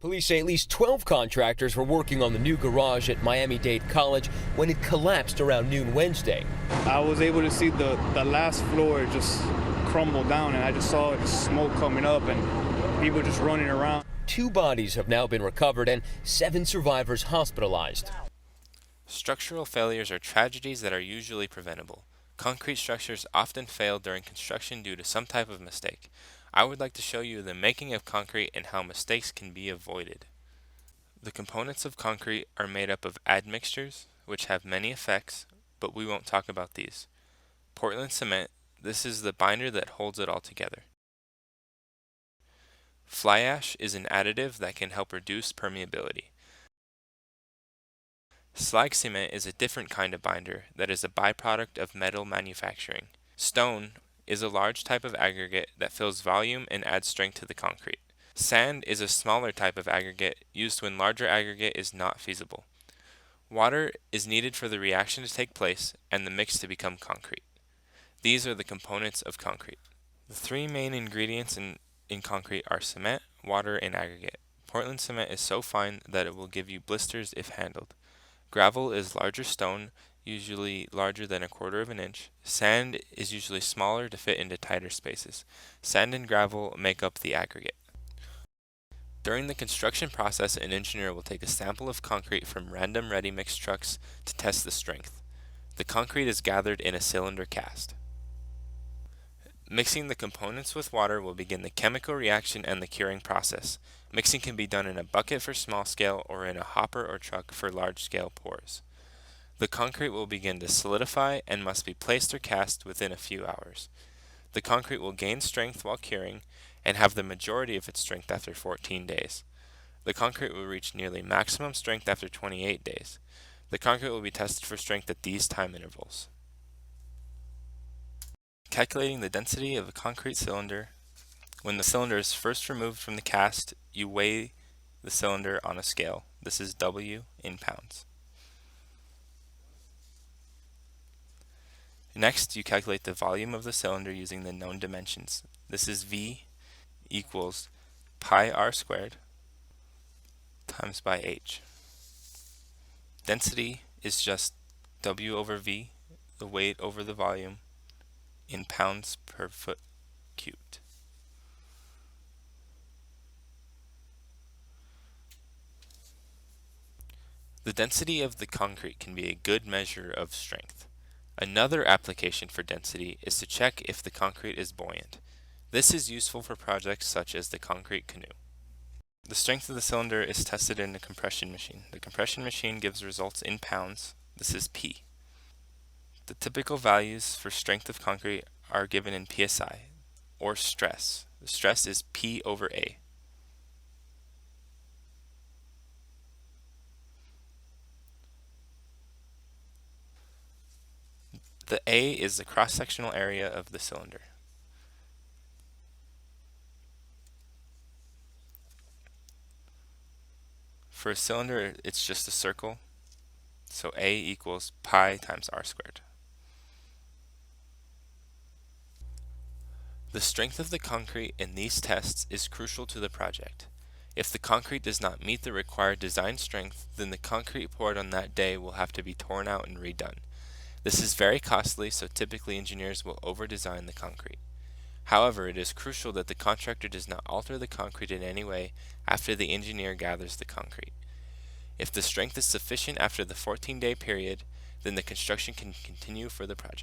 Police say at least 12 contractors were working on the new garage at Miami-Dade College when it collapsed around noon Wednesday. I was able to see the last floor just crumble down, and I just saw smoke coming up and people just running around. 2 bodies have now been recovered and 7 survivors hospitalized. Structural failures are tragedies that are usually preventable. Concrete structures often fail during construction due to some type of mistake. I would like to show you the making of concrete and how mistakes can be avoided. The components of concrete are made up of admixtures, which have many effects, but we won't talk about these. Portland cement, this is the binder that holds it all together. Fly ash is an additive that can help reduce permeability. Slag cement is a different kind of binder that is a byproduct of metal manufacturing. Stone is a large type of aggregate that fills volume and adds strength to the concrete. Sand is a smaller type of aggregate used when larger aggregate is not feasible. Water is needed for the reaction to take place and the mix to become concrete. These are the components of concrete. The 3 main ingredients in concrete are cement, water, and aggregate. Portland cement is so fine that it will give you blisters if handled. Gravel is larger stone, usually larger than 1/4 of an inch. Sand is usually smaller to fit into tighter spaces. Sand and gravel make up the aggregate. During the construction process, an engineer will take a sample of concrete from random ready-mix trucks to test the strength. The concrete is gathered in a cylinder cast. Mixing the components with water will begin the chemical reaction and the curing process. Mixing can be done in a bucket for small scale or in a hopper or truck for large scale pours. The concrete will begin to solidify and must be placed or cast within a few hours. The concrete will gain strength while curing and have the majority of its strength after 14 days. The concrete will reach nearly maximum strength after 28 days. The concrete will be tested for strength at these time intervals. Calculating the density of a concrete cylinder. When the cylinder is first removed from the cast, you weigh the cylinder on a scale. This is W in pounds. Next, you calculate the volume of the cylinder using the known dimensions. This is V equals pi r squared times by h. Density is just W over V, the weight over the volume, in pounds per foot cubed. The density of the concrete can be a good measure of strength. Another application for density is to check if the concrete is buoyant. This is useful for projects such as the concrete canoe. The strength of the cylinder is tested in a compression machine. The compression machine gives results in pounds. This is P. The typical values for strength of concrete are given in PSI, or stress. The stress is P over A. The A is the cross-sectional area of the cylinder. For a cylinder, it's just a circle, so A equals pi times r squared. The strength of the concrete in these tests is crucial to the project. If the concrete does not meet the required design strength, then the concrete poured on that day will have to be torn out and redone. This is very costly, so typically engineers will over-design the concrete. However, it is crucial that the contractor does not alter the concrete in any way after the engineer gathers the concrete. If the strength is sufficient after the 14-day period, then the construction can continue for the project.